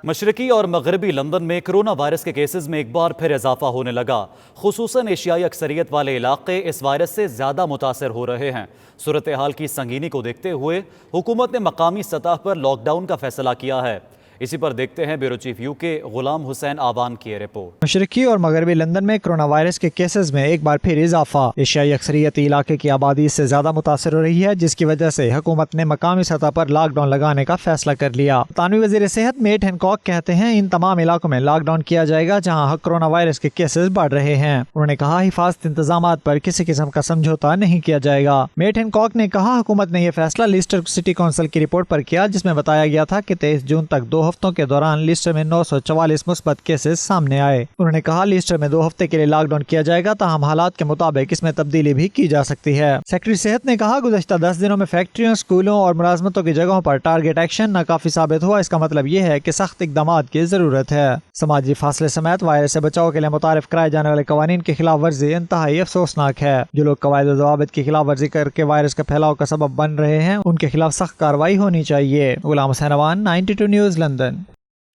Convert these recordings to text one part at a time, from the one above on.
مشرقی اور مغربی لندن میں کرونا وائرس کے کیسز میں ایک بار پھر اضافہ ہونے لگا۔ خصوصاً ایشیائی اکثریت والے علاقے اس وائرس سے زیادہ متاثر ہو رہے ہیں۔ صورتحال کی سنگینی کو دیکھتے ہوئے حکومت نے مقامی سطح پر لاک ڈاؤن کا فیصلہ کیا ہے۔ اسی پر دیکھتے ہیں بیورو چیف یو کے غلام حسین آوان کی رپورٹ۔ مشرقی اور مغربی لندن میں کرونا وائرس کے کیسز میں ایک بار پھر اضافہ۔ ایشیائی اکثریتی علاقے کی آبادی اس سے زیادہ متاثر ہو رہی ہے، جس کی وجہ سے حکومت نے مقامی سطح پر لاک ڈاؤن لگانے کا فیصلہ کر لیا۔ برطانوی وزیر صحت میٹ ہینکاک کہتے ہیں ان تمام علاقوں میں لاک ڈاؤن کیا جائے گا جہاں کرونا وائرس کے کیسز بڑھ رہے ہیں۔ انہوں نے کہا حفاظتی انتظامات پر کسی قسم کا سمجھوتا نہیں کیا جائے گا۔ میٹ ہینکاک نے کہا حکومت نے یہ فیصلہ لیسٹر سٹی کونسل کی رپورٹ پر کیا، جس میں بتایا گیا تھا کہ 23 جون تک 2 ہفتوں کے دوران لیسٹر میں 944 مثبت کیسز سامنے آئے۔ انہوں نے کہا لیسٹر میں 2 ہفتے کے لیے لاک ڈاؤن کیا جائے گا، تاہم حالات کے مطابق اس میں تبدیلی بھی کی جا سکتی ہے۔ سیکرٹری صحت نے کہا گزشتہ 10 دنوں میں فیکٹریوں، اسکولوں اور ملازمتوں کی جگہوں پر ٹارگٹ ایکشن ناکافی ثابت ہوا۔ اس کا مطلب یہ ہے کہ سخت اقدامات کی ضرورت ہے۔ سماجی فاصلے سمیت وائرس سے بچاؤ کے لیے متعارف کرائے جانے والے قوانین کی خلاف ورزی انتہائی افسوسناک ہے۔ جو لوگ قواعد و ضوابط کی خلاف ورزی کر کے وائرس کے پھیلاؤ کا سبب بن رہے ہیں، ان کے خلاف سخت کارروائی ہونی چاہیے۔ غلام حسین آوان، 92 نیوز، لندن۔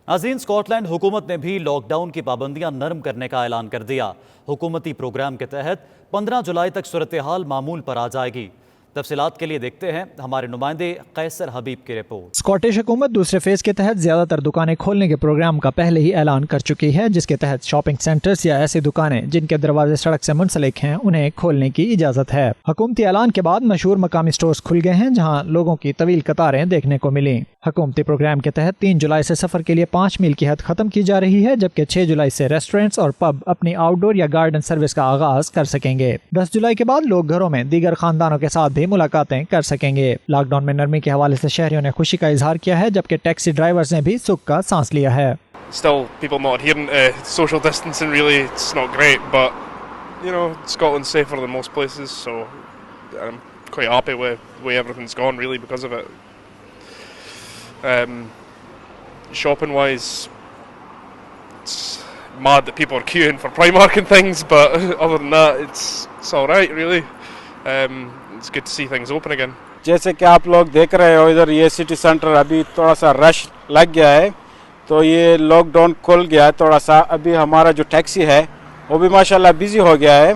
ناظرین، اسکاٹ لینڈ حکومت نے بھی لاک ڈاؤن کی پابندیاں نرم کرنے کا اعلان کر دیا۔ حکومتی پروگرام کے تحت 15 جولائی تک صورتحال معمول پر آ جائے گی۔ تفصیلات کے لیے دیکھتے ہیں ہمارے نمائندے قیصر حبیب کی رپورٹ۔ اسکاٹش حکومت دوسرے فیز کے تحت زیادہ تر دکانیں کھولنے کے پروگرام کا پہلے ہی اعلان کر چکی ہے، جس کے تحت شاپنگ سینٹرز یا ایسی دکانیں جن کے دروازے سڑک سے منسلک ہیں انہیں کھولنے کی اجازت ہے۔ حکومتی اعلان کے بعد مشہور مقامی سٹورز کھل گئے ہیں جہاں لوگوں کی طویل قطاریں دیکھنے کو ملیں۔ حکومتی پروگرام کے تحت 3 جولائی سے سفر کے لیے 5 میل کی حد ختم کی جا رہی ہے، جبکہ 6 جولائی سے ریسٹورنٹس اور پب اپنی آؤٹ ڈور یا گارڈن سروس کا آغاز کر سکیں گے۔ 10 جولائی کے بعد لوگ گھروں میں دیگر خاندانوں کے ساتھ بھی ملاقاتیں کر سکیں گے۔ لاک ڈاؤن میں نرمی کے حوالے سے شہریوں نے خوشی کا اظہار کیا ہے، جبکہ ٹیکسی ڈرائیورز نے بھی سکھ کا سانس لیا ہے۔ Still, people not adhering to social distancing, really, it's not great, but, Scotland's safer than most places, so I'm quite happy with the way everything's gone, really, because of it. Shopping-wise, it's mad that people are queuing for Primark and things, but other than that, it's all right, really. It's good to see things open again. جیسے کہ آپ لوگ دیکھ رہے ہو ادھر یہ city centre ابھی تھوڑا سا رش لگ گیا ہے، تو یہ لاک ڈاؤن کھل گیا ہے تھوڑا سا۔ ابھی ہمارا جو ٹیکسی ہے وہ بھی ماشاءاللہ بزی ہو گیا ہے۔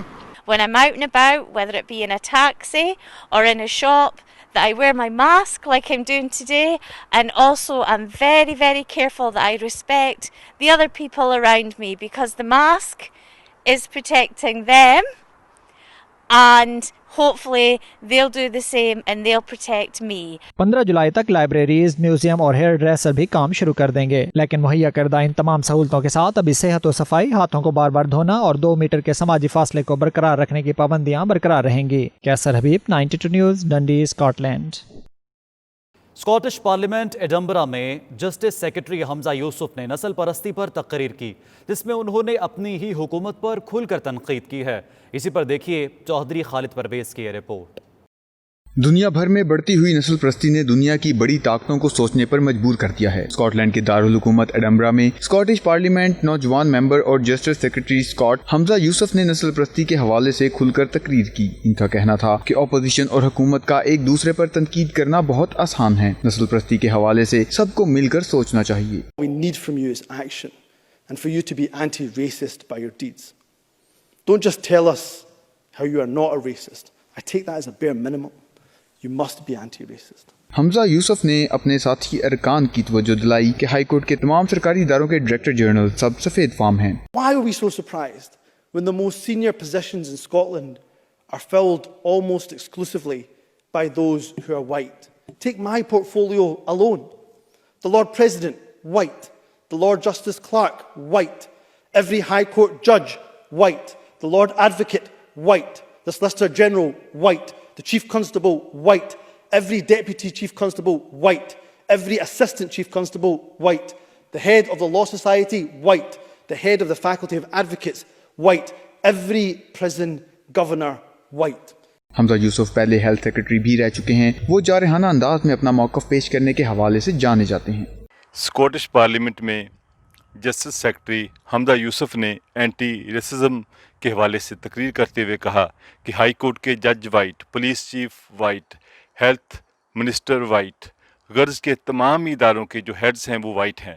When I'm out and about, whether it be in a taxi or in a shop, that I wear my mask like I'm doing today, and also I'm very, very careful that I respect the other people around me, because the mask is protecting them, and hopefully they'll do the same and they'll protect me. 15 جولائی تک libraries, museum اور hair dresser بھی کام شروع کر دیں گے، لیکن مہیا کردہ ان تمام سہولتوں کے ساتھ ابھی صحت و صفائی، ہاتھوں کو بار بار دھونا اور 2 میٹر کے سماجی فاصلے کو برقرار رکھنے کی پابندیاں برقرار رہیں گی۔ Qaiser Habib, 92 news, Dundee, Scotland. Scottish parliament Edinburgh میں جسٹس سیکرٹری حمزہ یوسف نے نسل پرستی پر تقریر کی، جس میں انہوں نے اپنی ہی حکومت پر کھل کر تنقید کی ہے۔ اسی پر دیکھیے چودھری خالد پرویز کی رپورٹ۔ دنیا بھر میں بڑھتی ہوئی نسل پرستی نے دنیا کی بڑی طاقتوں کو سوچنے پر مجبور کر دیا ہے۔ اسکاٹ لینڈ کے دارالحکومت ایڈنبرا میں اسکاٹش پارلیمنٹ نوجوان ممبر اور جسٹس سیکرٹری اسکاٹ حمزہ یوسف نے نسل پرستی کے حوالے سے کھل کر تقریر کی۔ ان کا کہنا تھا کہ اپوزیشن اور حکومت کا ایک دوسرے پر تنقید کرنا بہت آسان ہے، نسل پرستی کے حوالے سے سب کو مل کر سوچنا چاہیے۔ We need from you is action, and for you to be anti-racist by your deeds. Don't just tell us how you are not a racist. I take that as a bare minimum. You must be anti-racist. حمزہ یوسف نے اپنے ساتھی ارکان کی توجہ دلائی کہ high court کے تمام سرکاری اداروں کے ڈائریکٹر جنرل سب سفید فام ہیں۔ Why are we so surprised when the most senior positions in Scotland are filled almost exclusively by those who are white? Take my portfolio alone. The Lord President, white. The Lord Justice Clerk, white. Every High Court judge, white. The Lord Advocate, white. The Solicitor General, white. The Chief Constable, white. Every Deputy Chief Constable, white. Every Assistant Chief Constable, white. The Head of the Law Society, white. The Head of the Faculty of Advocates, white. Every Prison Governor, white. حمزہ یوسف پہلے health secretary بھی رہ چکے ہیں۔ وہ جارحانہ انداز میں اپنا موقف پیش کرنے کے حوالے سے جانے جاتے ہیں۔ اسکاٹش پارلیمنٹ میں جسٹس سیکرٹری حمزہ یوسف نے اینٹی ریسزم کے حوالے سے تقریر کرتے ہوئے کہا کہ ہائی کورٹ کے جج white, police chief white, health minister white, غرض کے تمام اداروں کے جو ہیڈز ہیں وہ وائٹ ہیں۔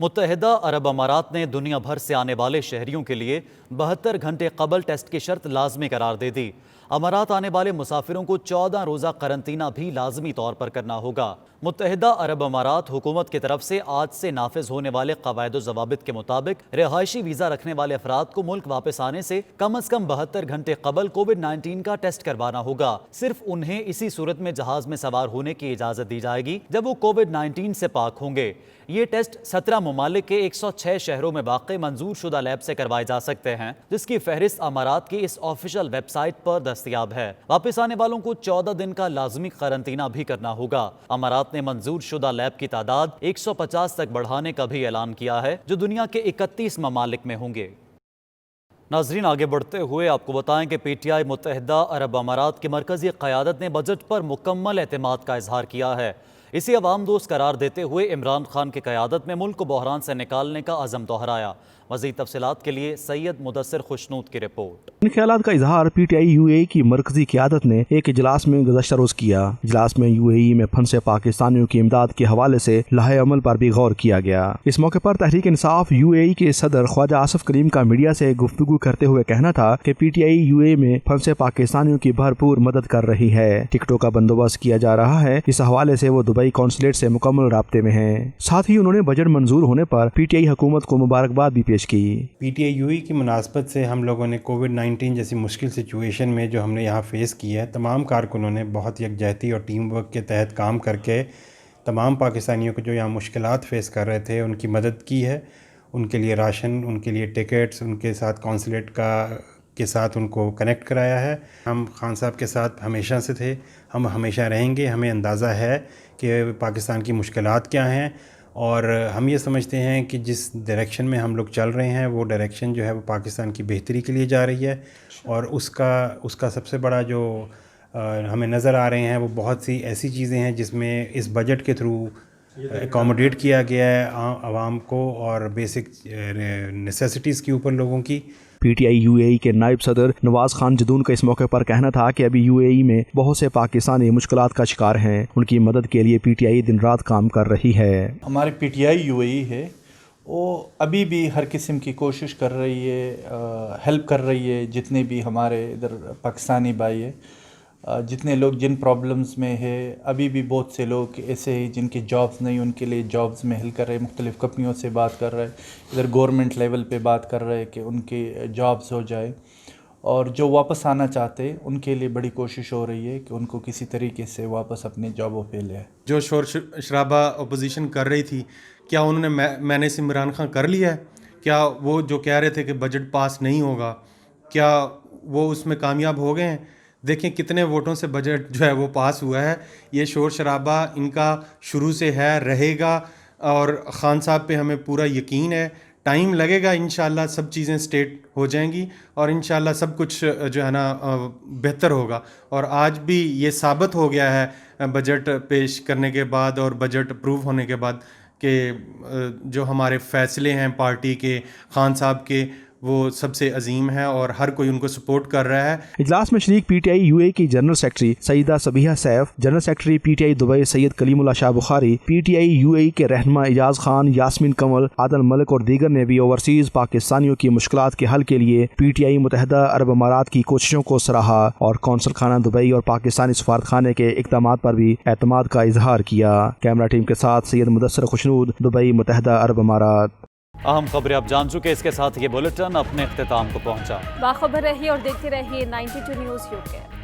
متحدہ عرب امارات نے دنیا بھر سے آنے والے شہریوں کے لیے 72 گھنٹے قبل ٹیسٹ کی شرط لازمی قرار دے دی۔ امارات آنے والے مسافروں کو 14 روزہ قرنطینہ بھی لازمی طور پر کرنا ہوگا۔ متحدہ عرب امارات حکومت کی طرف سے آج سے نافذ ہونے والے قواعد و ضوابط کے مطابق رہائشی ویزا رکھنے والے افراد کو ملک واپس آنے سے کم از کم 72 گھنٹے قبل کووڈ-19 کا ٹیسٹ کروانا ہوگا۔ صرف انہیں اسی صورت میں جہاز میں سوار ہونے کی اجازت دی جائے گی جب وہ کووڈ-19 سے پاک ہوں گے۔ یہ ٹیسٹ 17 ممالک کے 106 شہروں میں واقع منظور شدہ لیب سے کروائے جا سکتے ہیں، جس کی فہرست امارات کی اس آفیشل ویب سائٹ پر دستیاب ہے۔ واپس آنے والوں کو 14 دن کا لازمی قرنطینہ بھی کرنا ہوگا۔ امارات نے منظور شدہ لیب کی تعداد 150 تک بڑھانے کا بھی اعلان کیا ہے، جو دنیا کے 31 ممالک میں ہوں گے۔ ناظرین، آگے بڑھتے ہوئے آپ کو بتائیں کہ پی ٹی آئی متحدہ عرب امارات کی مرکزی قیادت نے بجٹ پر مکمل اعتماد کا اظہار کیا ہے۔ اسے عوام دوست قرار دیتے ہوئے عمران خان کی قیادت میں ملک کو بحران سے نکالنے کا عزم دہرایا۔ مزید تفصیلات کے لیے سید مدثر خوشنود کی رپورٹ۔ ان خیالات کا اظہار پی ٹی آئی یو اے ای کی مرکزی قیادت نے ایک اجلاس میں گزشتہ روز کیا۔ اجلاس میں یو اے ای میں پھنسے پاکستانیوں کی امداد کے حوالے سے لائحہ عمل پر بھی غور کیا گیا۔ اس موقع پر تحریک انصاف یو اے ای کے صدر خواجہ آصف کریم کا میڈیا سے گفتگو کرتے ہوئے کہنا تھا کہ پی ٹی آئی یو اے ای میں پھنسے پاکستانیوں کی بھرپور مدد کر رہی ہے، ٹکٹوں کا بندوبست کیا جا رہا ہے۔ اس حوالے سے وہ دبئی قونصلیٹ سے مکمل رابطے میں ہیں۔ ساتھ ہی انہوں نے بجٹ منظور ہونے پر پی ٹی آئی حکومت کو مبارکباد بھی پیش کی۔ پی ٹی آئی یو اے ای کی مناسبت سے ہم لوگوں نے کووڈ-19 جیسی مشکل سچویشن میں جو ہم نے یہاں فیس کی ہے، تمام کارکنوں نے بہت یکجہتی اور ٹیم ورک کے تحت کام کر کے تمام پاکستانیوں کو جو یہاں مشکلات فیس کر رہے تھے ان کی مدد کی ہے۔ ان کے لیے راشن، ان کے لیے ٹکٹس، ان کے ساتھ قونصلیٹ کے ساتھ ان کو کنیکٹ کرایا ہے۔ ہم خان صاحب کے ساتھ ہمیشہ سے تھے، ہم ہمیشہ رہیں گے۔ ہمیں اندازہ ہے کہ پاکستان کی مشکلات کیا ہیں، اور ہم یہ سمجھتے ہیں کہ جس ڈائریکشن میں ہم لوگ چل رہے ہیں وہ ڈائریکشن جو ہے وہ پاکستان کی بہتری کے لیے جا رہی ہے، اور اس کا سب سے بڑا جو ہمیں نظر آ رہے ہیں وہ بہت سی ایسی چیزیں ہیں جس میں اس بجٹ کے تھرو اکوموڈیٹ کیا گیا ہے عوام کو، اور بیسک نیسیسٹیز کے اوپر لوگوں کی۔ پی ٹی آئی یو اے ای کے نائب صدر نواز خان جدون کا اس موقع پر کہنا تھا کہ ابھی یو اے ای میں بہت سے پاکستانی مشکلات کا شکار ہیں، ان کی مدد کے لیے پی ٹی آئی دن رات کام کر رہی ہے۔ ہمارے پی ٹی آئی یو اے ای ہے، وہ ابھی بھی ہر قسم کی کوشش کر رہی ہے، ہیلپ کر رہی ہے جتنے بھی ہمارے ادھر پاکستانی بھائی ہیں، جتنے لوگ جن پرابلمز میں ہے۔ ابھی بھی بہت سے لوگ ایسے ہی جن کے جابز نہیں، ان کے لیے جابز میں ہیلپ کر رہے ہیں، مختلف کمپنیوں سے بات کر رہے ہیں، ادھر گورنمنٹ لیول پہ بات کر رہے ہیں کہ ان کے جابز ہو جائے، اور جو واپس آنا چاہتے ہیں ان کے لیے بڑی کوشش ہو رہی ہے کہ ان کو کسی طریقے سے واپس اپنے جابوں پہ لے آئے۔ جو شور شرابہ اپوزیشن کر رہی تھی، کیا انہوں نے مینج عمران خان کر لیا ہے؟ کیا وہ جو کہہ رہے تھے کہ بجٹ پاس نہیں ہوگا، کیا وہ اس میں کامیاب ہو گئے ہیں؟ دیکھیں کتنے ووٹوں سے بجٹ جو ہے وہ پاس ہوا ہے۔ یہ شور شرابہ ان کا شروع سے ہے، رہے گا، اور خان صاحب پہ ہمیں پورا یقین ہے۔ ٹائم لگے گا، انشاءاللہ سب چیزیں سٹیٹ ہو جائیں گی، اور انشاءاللہ سب کچھ جو ہے نا بہتر ہوگا۔ اور آج بھی یہ ثابت ہو گیا ہے بجٹ پیش کرنے کے بعد اور بجٹ اپروو ہونے کے بعد کہ جو ہمارے فیصلے ہیں پارٹی کے، خان صاحب کے، وہ سب سے عظیم ہے اور ہر کوئی ان کو سپورٹ کر رہا ہے۔ اجلاس میں شریک پی ٹی آئی یو اے کی general secretary Syeda Sabiha Saif, general secretary P T I Dubai Syed Kaleem Ullah Shah Bukhari, P T I U A کے رہنما اعجاز خان، یاسمین کنول، عادل ملک اور دیگر نے بھی اوورسیز پاکستانیوں کی مشکلات کے حل کے لیے پی ٹی آئی متحدہ عرب امارات کی کوششوں کو سراہا، اور قونصل خانہ دبئی اور پاکستانی سفارت خانے کے اقدامات پر بھی اعتماد کا اظہار کیا۔ کیمرہ ٹیم کے ساتھ سید مدثر خوشنود، دبئی، متحدہ عرب امارات۔ اہم خبریں آپ جان چکے، اس کے ساتھ یہ بلیٹن اپنے اختتام کو پہنچا۔ باخبر رہیے اور دیکھتے رہیے 92 نیوز UK۔